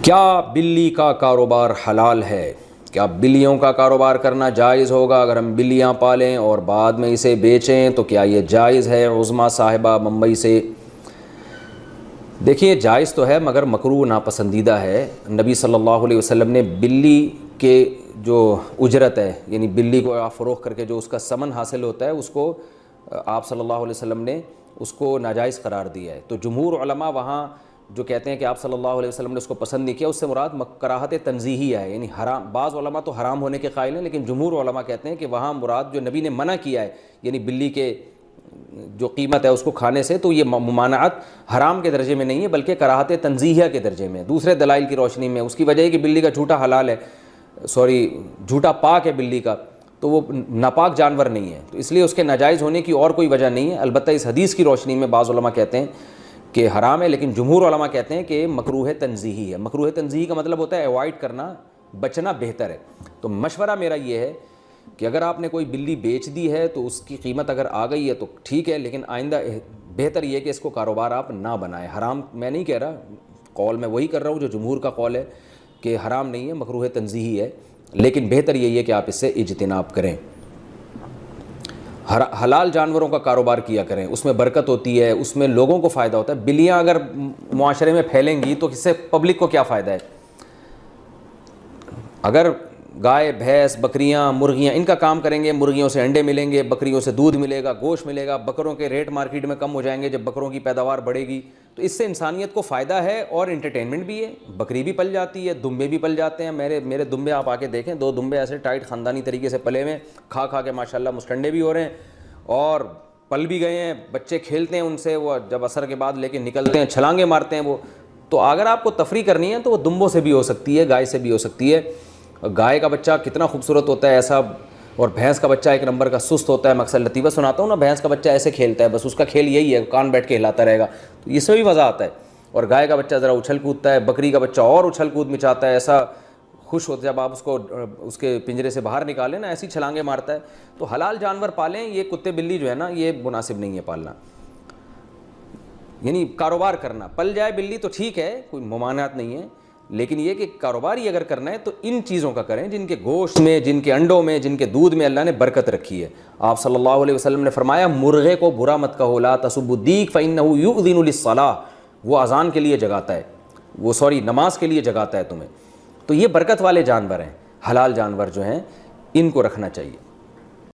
کیا بلی کا کاروبار حلال ہے؟ کیا بلیوں کا کاروبار کرنا جائز ہوگا؟ اگر ہم بلیاں پالیں اور بعد میں اسے بیچیں تو کیا یہ جائز ہے؟ عظمیٰ صاحبہ ممبئی سے۔ دیکھیے جائز تو ہے مگر مکروہ ناپسندیدہ ہے۔ نبی صلی اللہ علیہ وسلم نے بلی کے جو اجرت ہے، یعنی بلی کو آپ فروخت کر کے جو اس کا ثمن حاصل ہوتا ہے، اس کو آپ صلی اللہ علیہ وسلم نے اس کو ناجائز قرار دیا ہے۔ تو جمہور علماء وہاں جو کہتے ہیں کہ آپ صلی اللہ علیہ وسلم نے اس کو پسند نہیں کیا، اس سے مراد کراہت تنزیہی ہے، یعنی حرام۔ بعض علماء تو حرام ہونے کے قائل ہیں، لیکن جمہور علماء کہتے ہیں کہ وہاں مراد جو نبی نے منع کیا ہے، یعنی بلی کے جو قیمت ہے اس کو کھانے سے، تو یہ ممانعت حرام کے درجے میں نہیں ہے بلکہ کراہت تنزیہہ کے درجے میں، دوسرے دلائل کی روشنی میں۔ اس کی وجہ ہے کہ بلی کا جھوٹا حلال ہے، جھوٹا پاک ہے بلی کا، تو وہ ناپاک جانور نہیں ہے، تو اس لیے اس کے ناجائز ہونے کی اور کوئی وجہ نہیں ہے۔ البتہ اس حدیث کی روشنی میں بعض علماء کہتے ہیں کہ حرام ہے، لیکن جمہور علماء کہتے ہیں کہ مکروہ تنزیہی ہے۔ مکروہ تنزیہی کا مطلب ہوتا ہے اوائڈ کرنا، بچنا بہتر ہے۔ تو مشورہ میرا یہ ہے کہ اگر آپ نے کوئی بلی بیچ دی ہے تو اس کی قیمت اگر آ گئی ہے تو ٹھیک ہے، لیکن آئندہ بہتر یہ ہے کہ اس کو کاروبار آپ نہ بنائیں۔ حرام میں نہیں کہہ رہا، قول میں وہی کر رہا ہوں جو جمہور کا قول ہے کہ حرام نہیں ہے، مکروہ تنزیہی ہے، لیکن بہتر یہی ہے کہ آپ اس سے اجتناب کریں۔ حلال جانوروں کا کاروبار کیا کریں، اس میں برکت ہوتی ہے، اس میں لوگوں کو فائدہ ہوتا ہے۔ بلیاں اگر معاشرے میں پھیلیں گی تو اس سے پبلک کو کیا فائدہ ہے؟ اگر گائے، بھینس، بکریاں، مرغیاں ان کا کام کریں گے، مرغیوں سے انڈے ملیں گے، بکریوں سے دودھ ملے گا، گوشت ملے گا، بکروں کے ریٹ مارکیٹ میں کم ہو جائیں گے جب بکروں کی پیداوار بڑھے گی، تو اس سے انسانیت کو فائدہ ہے اور انٹرٹینمنٹ بھی ہے۔ بکری بھی پل جاتی ہے، دمبے بھی پل جاتے ہیں۔ میرے دمبے آپ آ کے دیکھیں، 2 دمبے ایسے ٹائٹ خاندانی طریقے سے پلے ہوئے، کھا کھا کے ماشاءاللہ مستنڈے بھی ہو رہے ہیں اور پل بھی گئے ہیں، بچے کھیلتے ہیں ان سے، وہ جب عصر کے بعد لے کے نکلتے ہیں چھلانگیں مارتے ہیں وہ۔ تو اگر آپ کو تفریح کرنی ہے تو وہ دمبوں سے بھی ہو سکتی ہے، گائے سے بھی ہو سکتی ہے۔ گائے کا بچہ کتنا خوبصورت ہوتا ہے ایسا، اور بھینس کا بچہ ایک نمبر کا سست ہوتا ہے۔ میں اکثر لطیفہ سناتا ہوں نا، بھینس کا بچہ ایسے کھیلتا ہے، بس اس کا کھیل یہی ہے، کان بیٹھ کے ہلاتا رہے گا، تو اس میں بھی مزہ آتا ہے۔ اور گائے کا بچہ ذرا اچھل کودتا ہے، بکری کا بچہ اور اچھل کود مچاتا ہے، ایسا خوش ہوتا ہے جب آپ اس کو اس کے پنجرے سے باہر نکالیں نا، ایسی چھلانگیں مارتا ہے۔ تو حلال جانور پالیں، یہ کتے بلی جو ہے نا یہ مناسب نہیں ہے پالنا، یعنی کاروبار کرنا۔ پل جائے بلی تو ٹھیک ہے، کوئی ممانعت نہیں ہے، لیکن یہ کہ کاروبار ہی اگر کرنا ہے تو ان چیزوں کا کریں جن کے گوشت میں، جن کے انڈوں میں، جن کے دودھ میں اللہ نے برکت رکھی ہے۔ آپ صلی اللہ علیہ وسلم نے فرمایا مرغے کو برا مت کہو، لا تسبوا الدیک فإنہ یؤذن للصلاۃ، وہ اذان کے لیے جگاتا ہے، وہ نماز کے لیے جگاتا ہے تمہیں۔ تو یہ برکت والے جانور ہیں، حلال جانور جو ہیں ان کو رکھنا چاہیے۔